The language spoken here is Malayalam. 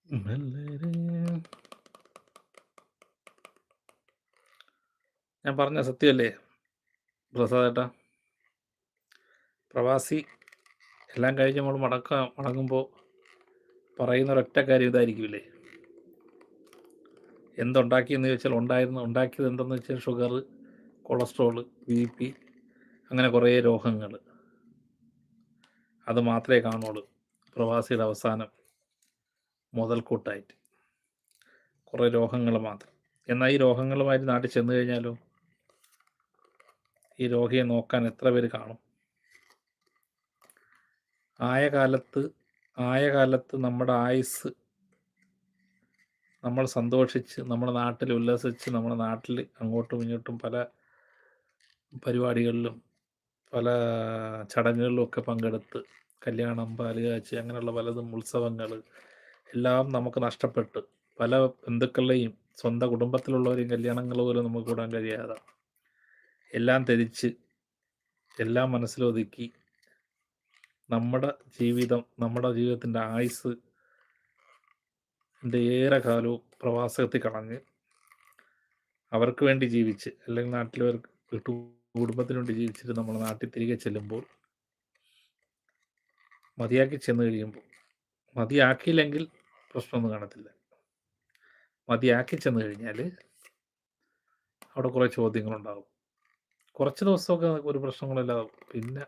മെല്ലരെ ഞാൻ പറഞ്ഞ സത്യമല്ലേ പ്രസാദേട്ടാ? പ്രവാസി എല്ലാം കഴിഞ്ഞ് നമ്മൾ മടങ്ങുമ്പോൾ പറയുന്ന ഒരൊറ്റ കാര്യം ഇതായിരിക്കില്ലേ? എന്തുണ്ടാക്കിയെന്ന് ചോദിച്ചാൽ ഉണ്ടാക്കിയത് എന്തെന്ന് വെച്ചാൽ ഷുഗർ, കൊളസ്ട്രോള്, ബി പി, അങ്ങനെ കുറേ രോഗങ്ങൾ. അത് മാത്രമേ കാണുള്ളൂ പ്രവാസിയുടെ അവസാനം മുതൽക്കൂട്ടായിട്ട്. കുറേ രോഗങ്ങൾ മാത്രം. എന്നാൽ ഈ രോഗങ്ങളുമായിട്ട് നാട്ടിൽ ചെന്ന് കഴിഞ്ഞാലോ, ഈ രോഗിയെ നോക്കാൻ എത്ര പേര് കാണും? ആയ കാലത്ത് നമ്മുടെ ആയുസ്സ് നമ്മൾ സന്തോഷിച്ച് നമ്മുടെ നാട്ടിൽ ഉല്ലസിച്ച് നമ്മുടെ നാട്ടിൽ അങ്ങോട്ടും ഇങ്ങോട്ടും പല പരിപാടികളിലും പല ചടങ്ങുകളിലും ഒക്കെ പങ്കെടുത്ത് കല്യാണം, പാലുകാച്ചി, അങ്ങനെയുള്ള പലതും ഉത്സവങ്ങൾ എല്ലാം നമുക്ക് നഷ്ടപ്പെട്ട് പല ബന്ധുക്കളുടെയും സ്വന്തം കുടുംബത്തിലുള്ളവരെയും കല്യാണങ്ങൾ പോലും നമുക്ക് കൂടാൻ കഴിയാതെ എല്ലാം ത്യജിച്ച് എല്ലാം മനസ്സിലൊതുക്കി നമ്മുടെ ജീവിതത്തിൻ്റെ ആയുസ് ഏറെ കാലവും പ്രവാസത്തിൽ കളഞ്ഞ് അവർക്ക് വേണ്ടി ജീവിച്ച് അല്ലെങ്കിൽ നാട്ടിലവർക്ക് കുടുംബത്തിന് വേണ്ടി ജീവിച്ചിട്ട് നമ്മൾ നാട്ടിൽ തിരികെ ചെല്ലുമ്പോൾ മതിയാക്കി ചെന്ന് കഴിയുമ്പോൾ, മതിയാക്കിയില്ലെങ്കിൽ പ്രശ്നമൊന്നും കാണത്തില്ല. മതിയാക്കി ചെന്ന് കഴിഞ്ഞാൽ അവിടെ കുറേ ചോദ്യങ്ങളുണ്ടാകും. കുറച്ച് ദിവസമൊക്കെ ഒരു പ്രശ്നങ്ങളില്ലാതെ പിന്നെ